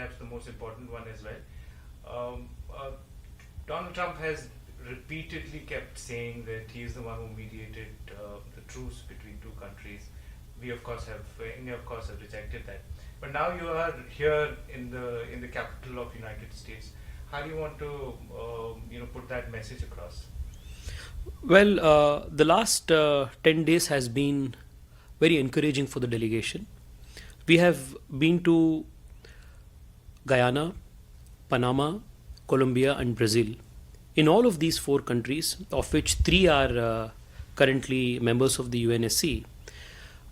perhaps the most important one as well. Donald Trump has repeatedly kept saying that he is the one who mediated the truce between two countries. India of course have rejected that. But now you are here in the capital of United States. How do you want to put that message across? Well, the last 10 days has been very encouraging for the delegation. We have been to Guyana, Panama, Colombia, and Brazil. In all of these four countries, of which three are currently members of the UNSC,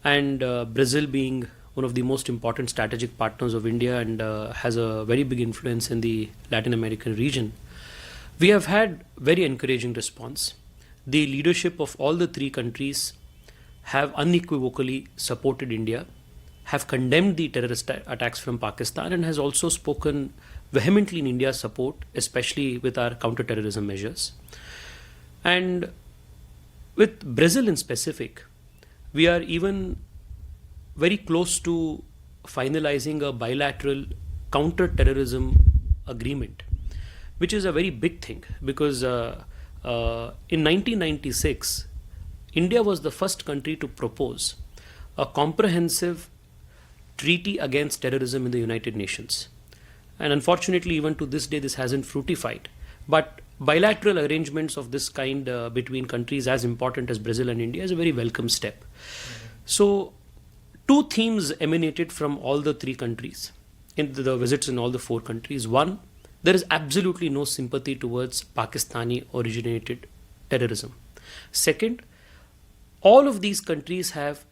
and Brazil being one of the most important strategic partners of India and has a very big influence in the Latin American region, we have had very encouraging response. The leadership of all the three countries have unequivocally supported India, have condemned the terrorist attacks from Pakistan, and has also spoken vehemently in India's support, especially with our counter-terrorism measures. And with Brazil in specific, we are even very close to finalizing a bilateral counter-terrorism agreement, which is a very big thing because in 1996, India was the first country to propose a comprehensive treaty against terrorism in the United Nations. And unfortunately, even to this day, this hasn't fructified. But bilateral arrangements of this kind between countries as important as Brazil and India is a very welcome step. So, two themes emanated from all the three countries in the visits in all the four countries. One, there is absolutely no sympathy towards Pakistani originated terrorism. Second, all of these countries have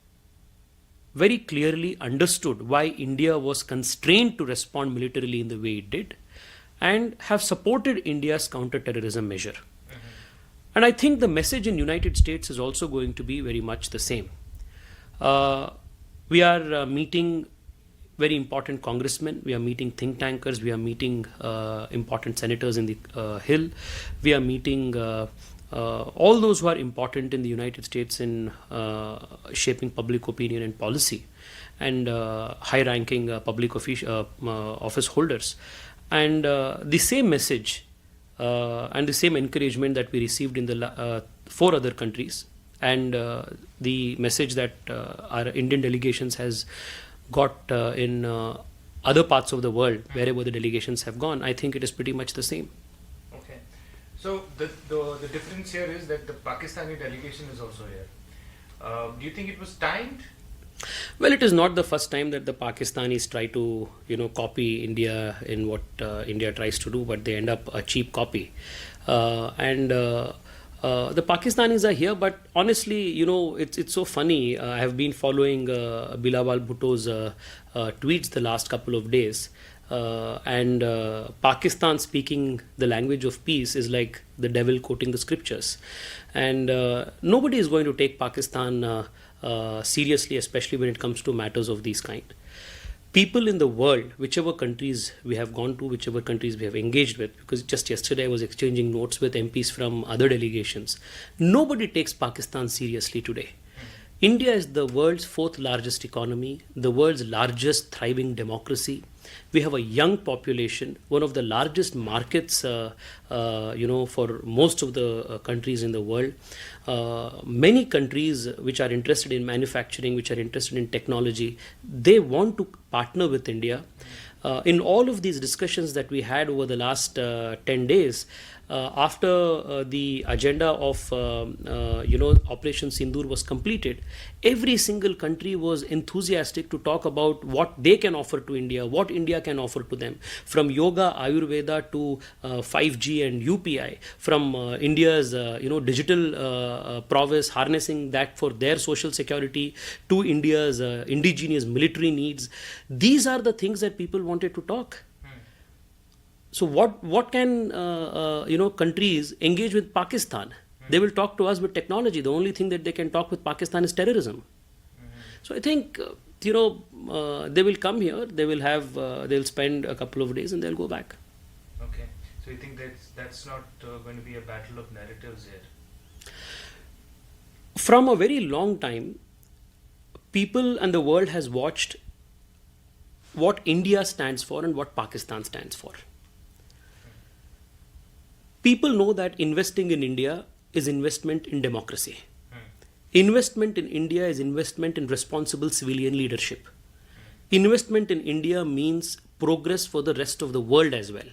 very clearly understood why India was constrained to respond militarily in the way it did and have supported India's counter-terrorism measure. And I think the message in United States is also going to be very much the same. We are meeting very important congressmen, we are meeting think tankers, we are meeting important senators in the Hill, we are meeting all those who are important in the United States in shaping public opinion and policy, and high-ranking public office holders. And the same message and the same encouragement that we received in the four other countries, and the message that our Indian delegations has got in other parts of the world, wherever the delegations have gone, I think it is pretty much the same. Okay. So the difference here is that the Pakistani delegation is also here. Do you think it was timed? Well, it is not the first time that the Pakistanis try to, copy India in what India tries to do, but they end up a cheap copy. The Pakistanis are here, but honestly, it's so funny. I have been following Bilawal Bhutto's tweets the last couple of days. And Pakistan speaking the language of peace is like the devil quoting the scriptures. And nobody is going to take Pakistan seriously, especially when it comes to matters of these kind. People in the world, whichever countries we have gone to, whichever countries we have engaged with, because just yesterday I was exchanging notes with MPs from other delegations, nobody takes Pakistan seriously today. India is the world's fourth largest economy, the world's largest thriving democracy. We have a young population, one of the largest markets, for most of the countries in the world. Many countries which are interested in manufacturing, which are interested in technology, they want to partner with India. In all of these discussions that we had over the last 10 days, after the agenda of Operation Sindoor was completed, every single country was enthusiastic to talk about what they can offer to India, what India can offer to them, from yoga, Ayurveda to 5G and UPI, from India's digital prowess, harnessing that for their social security, to India's indigenous military needs. These are the things that people wanted to talk. So what can countries engage with Pakistan? They will talk to us with technology. The only thing that they can talk with Pakistan is terrorism. So I think they will come here. They will have they'll spend a couple of days and they'll go back. Okay. So you think that's not going to be a battle of narratives here? From a very long time, people and the world has watched what India stands for and what Pakistan stands for. People know that investing in India is investment in democracy. Investment in India is investment in responsible civilian leadership. Investment in India means progress for the rest of the world as well.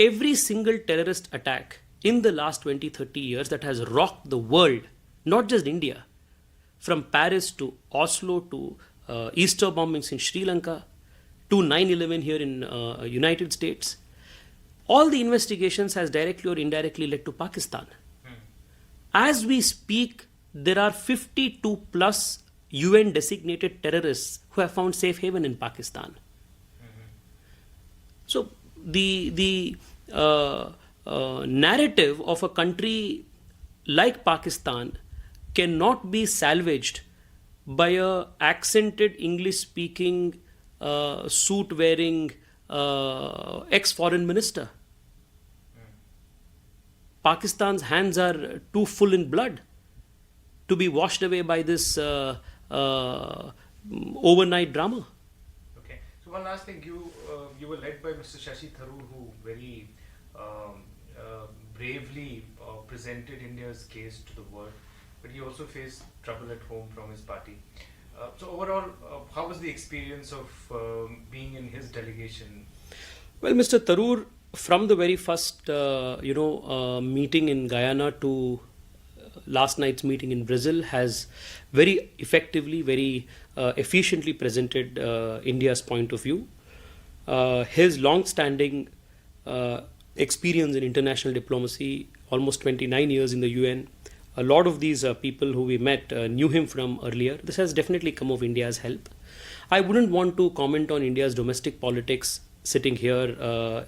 Every single terrorist attack in the last 20-30 years that has rocked the world, not just India, from Paris to Oslo to Easter bombings in Sri Lanka to 9/11 here in United States, all the investigations has directly or indirectly led to Pakistan. As we speak, there are 52 plus UN designated terrorists who have found safe haven in Pakistan. So the narrative of a country like Pakistan cannot be salvaged by a accented English speaking suit wearing ex foreign minister. Pakistan's hands are too full in blood to be washed away by this overnight drama. Okay. So one last thing, you were led by Mr. Shashi Tharoor, who very bravely presented India's case to the world, but he also faced trouble at home from his party. So overall, how was the experience of being in his delegation? Well, Mr. Tharoor, from the very first meeting in Guyana to last night's meeting in Brazil, has very effectively, very efficiently presented India's point of view. His long-standing experience in international diplomacy, almost 29 years in the UN. A lot of these people who we met knew him from earlier. This has definitely come of India's help. I wouldn't want to comment on India's domestic politics sitting here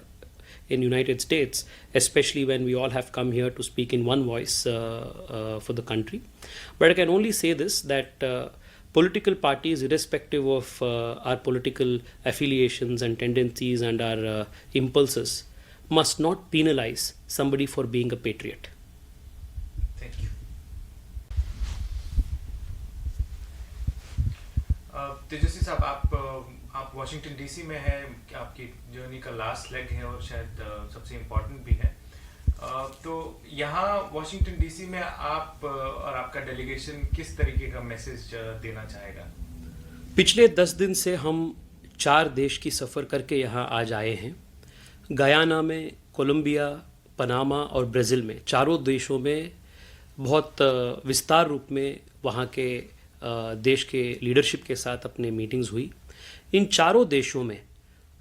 in United States, especially when we all have come here to speak in one voice for the country. But I can only say this, that political parties, irrespective of our political affiliations and tendencies and our impulses, must not penalize somebody for being a patriot. Thank you. तेजस्वी साहब, आप Washington DC में हैं, आपकी journey का last leg है और शायद सबसे इम्पोर्टेंट भी है. तो यहाँ वाशिंगटन डीसी में आप और आपका डेलीगेशन किस तरीके का मैसेज देना चाहेगा? पिछले 10 दिन से हम 4 देश की सफ़र करके यहाँ आज आए हैं. गयाना में, कोलंबिया, पनामा और ब्राज़ील में, चारों देशों में बहुत विस्तार रूप में वहाँ के देश के लीडरशिप के साथ अपने मीटिंग्स हुई. इन चारों देशों में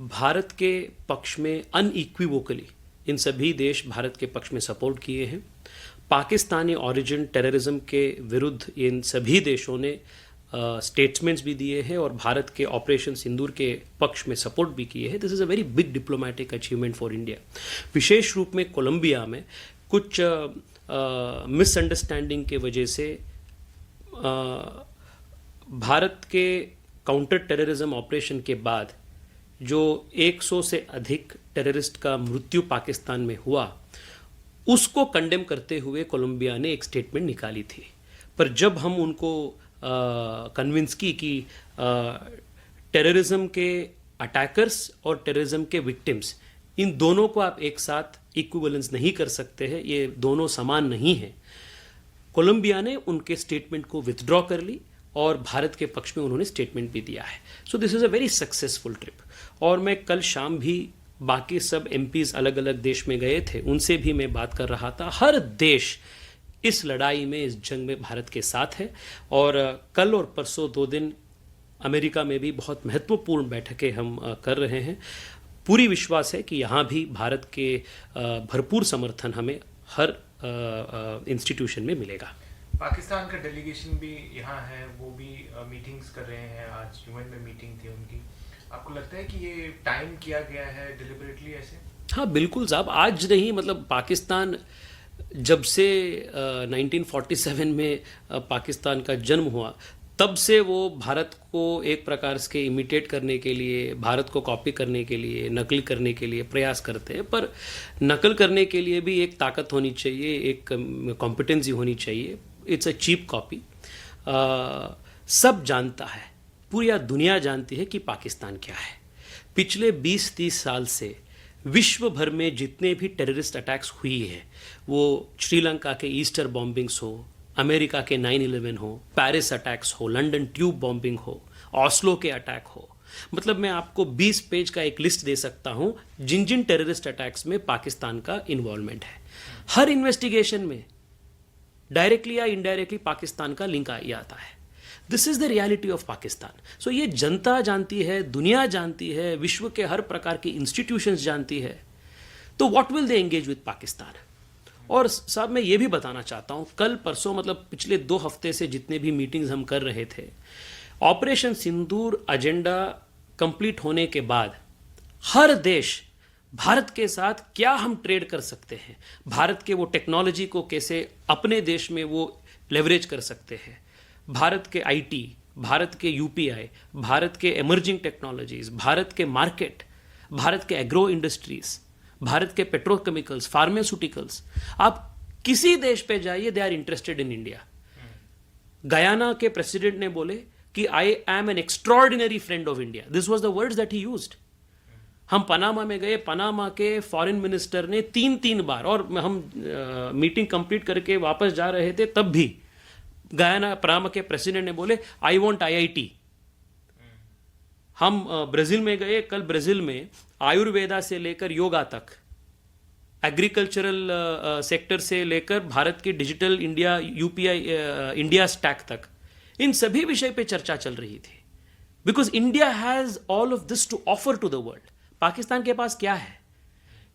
भारत के पक्ष में अनइक्विवोकली इन सभी देश भारत के पक्ष में सपोर्ट किए हैं. पाकिस्तानी ओरिजिन टेररिज्म के विरुद्ध इन सभी देशों ने स्टेटमेंट्स भी दिए हैं और भारत के ऑपरेशन सिंदूर के पक्ष में सपोर्ट भी किए हैं. This is a very big diplomatic achievement for India. विशेष रूप में कोलंबिया में कुछ मिसअंडरस्टैंडिंग के वजह से भारत के काउंटर टेररिज्म ऑपरेशन के बाद जो 100 से अधिक टेररिस्ट का मृत्यु पाकिस्तान में हुआ, उसको कंडेम करते हुए कोलंबिया ने एक स्टेटमेंट निकाली थी. पर जब हम उनको कन्विंस की कि टेररिज्म के अटैकर्स और टेररिज्म के विक्टिम्स, इन दोनों को आप एक साथ इक्विवेलेंस नहीं कर सकते हैं, ये दोनों समान नहीं हैं, कोलंबिया ने उनके स्टेटमेंट को विथड्रॉ कर ली और भारत के पक्ष में उन्होंने स्टेटमेंट भी दिया है. So this is a very successful trip. और मैं कल शाम भी बाकी सब एमपीज अलग अलग देश में गए थे, उनसे भी मैं बात कर रहा था. हर देश इस लड़ाई में, इस जंग में भारत के साथ है. और कल और परसों 2 दिन अमेरिका में भी बहुत महत्वपूर्ण बैठकें हम कर रहे हैं. पूरी विश्वास है कि यहाँ भी भारत के भरपूर समर्थन हमें हर इंस्टीट्यूशन में मिलेगा. पाकिस्तान का डेलीगेशन भी यहाँ है, वो भी मीटिंग्स कर रहे हैं. आज यूएन में मीटिंग थी उनकी. आपको लगता है कि ये टाइम किया गया है डिलिबरेटली ऐसे? हाँ बिल्कुल साहब. आज नहीं, मतलब पाकिस्तान जब से 1947 में पाकिस्तान का जन्म हुआ, तब से वो भारत को एक प्रकार से इमिटेट करने के लिए, भारत को कॉपी करने के लिए, नकल करने के लिए प्रयास करते हैं. पर नकल करने के लिए भी एक ताकत होनी चाहिए, एक कॉम्पिटेंसी होनी चाहिए. It's a cheap copy. सब जानता है, पूरी दुनिया जानती है कि पाकिस्तान क्या है। पिछले 20-30 साल से विश्व भर में जितने भी टेररिस्ट अटैक्स हुई है, वो श्रीलंका के ईस्टर बॉम्बिंग्स हो, अमेरिका के 9/11 हो, पेरिस अटैक्स हो, लंदन ट्यूब बॉम्बिंग हो, ऑस्लो के अटैक हो, मतलब मैं आपको 20 पेज का एक लिस्ट दे सकता हूं जिन जिन टेररिस्ट अटैक्स में पाकिस्तान का इन्वॉल्वमेंट है। हर इन्वेस्टिगेशन में डायरेक्टली या इनडायरेक्टली पाकिस्तान का लिंक आता है। This is the reality of Pakistan. So ये जनता जानती है, दुनिया जानती है, विश्व के हर प्रकार की इंस्टीट्यूशंस जानती है। तो what will they engage with Pakistan? और साहब मैं ये भी बताना चाहता हूं, कल परसों मतलब पिछले 2 हफ्ते से जितने भी मीटिंग्स हम कर रहे थे, ऑपरेशन सिंदूर एजेंडा कंप्लीट होने के बाद हर देश भारत के साथ क्या हम ट्रेड कर सकते हैं, भारत के वो टेक्नोलॉजी को कैसे अपने देश में वो लेवरेज कर सकते हैं, भारत के आईटी, भारत के यूपीआई, भारत के एमर्जिंग टेक्नोलॉजीज, भारत के मार्केट, भारत के एग्रो इंडस्ट्रीज, भारत के पेट्रोकेमिकल्स, फार्मास्यूटिकल्स, आप किसी देश पे जाइए, they are interested in India. Guyana के प्रेसिडेंट ने बोले कि I am an extraordinary friend of India. This was the words that he used. हम पनामा में गए, पनामा के फॉरेन मिनिस्टर ने 3 बार, और हम मीटिंग कंप्लीट करके वापस जा रहे थे तब भी गयाना पनामा के प्रेसिडेंट ने बोले आई वांट आईआईटी। हम ब्राजील में गए, कल ब्राजील में आयुर्वेदा से लेकर योगा तक, एग्रीकल्चरल सेक्टर से लेकर भारत के digital India, UPI India stack तक, इन सभी विषय पे चर्चा चल रही थी। Because India has all of this to offer to the world. Pakistan के पास क्या है?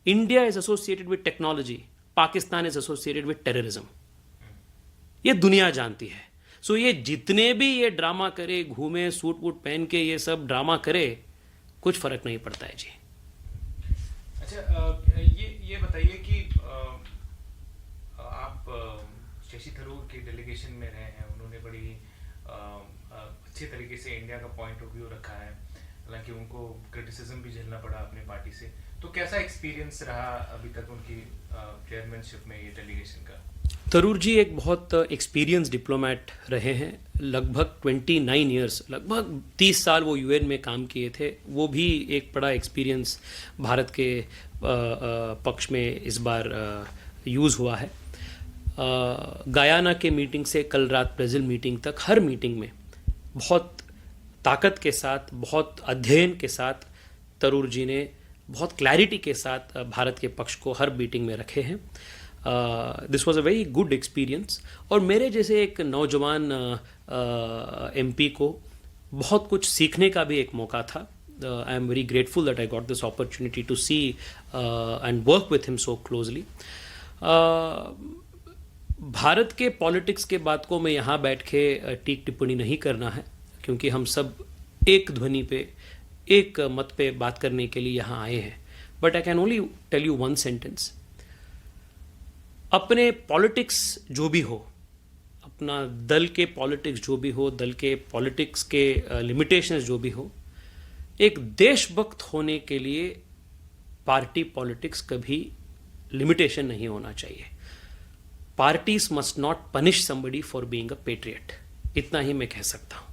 India is associated with technology, Pakistan is associated with terrorism. ये दुनिया जानती है। सो ये जितने भी ये ड्रामा करे, घूमे सूट वूट पहन के ये सब ड्रामा करे, कुछ फर्क नहीं पड़ता है जी। अच्छा, ये बताइए कि आप शशि थरूर के डेलीगेशन में रहे हैं, उन्होंने बड़ी अच्छे तरीके से इंडिया का पॉइंट ऑफ व्यू रखा है, हालांकि उनको क्रिटिसिज्म भी झेलना पड़ा अपनी पार्टी से। तो कैसा एक्सपीरियंस रहा अभी तक उनकी चेयरमैनशिप में ये डेलीगेशन का? थरूर जी एक बहुत एक्सपीरियंस डिप्लोमेट रहे हैं, लगभग 29 ईयर्स, लगभग 30 साल वो यूएन में काम किए थे। वो भी एक बड़ा एक्सपीरियंस भारत के पक्ष में इस बार यूज़ हुआ है। गयाना के मीटिंग से कल रात ब्राज़ील मीटिंग तक, हर मीटिंग में बहुत ताकत के साथ, बहुत अध्ययन के साथ थरूर जी ने बहुत क्लैरिटी के साथ भारत के पक्ष को हर मीटिंग में रखे हैं। This was a very good experience. और मेरे जैसे एक नौजवान एमपी को बहुत कुछ सीखने का भी एक मौका था। I am very grateful that I got this opportunity to see and work with him so closely. Bharat के पॉलिटिक्स के बात को मैं यहाँ बैठ के टीक टिप्पणी नहीं करना है, क्योंकि हम सब एक ध्वनि पे, एक मत पे बात करने के लिए यहाँ आए हैं। But I can only tell you one sentence, अपने पॉलिटिक्स जो भी हो, अपना दल के पॉलिटिक्स जो भी हो, दल के पॉलिटिक्स के लिमिटेशंस जो भी हो, एक देशभक्त होने के लिए पार्टी पॉलिटिक्स कभी लिमिटेशन नहीं होना चाहिए। Parties must not punish somebody for being a patriot, इतना ही मैं कह सकता हूँ।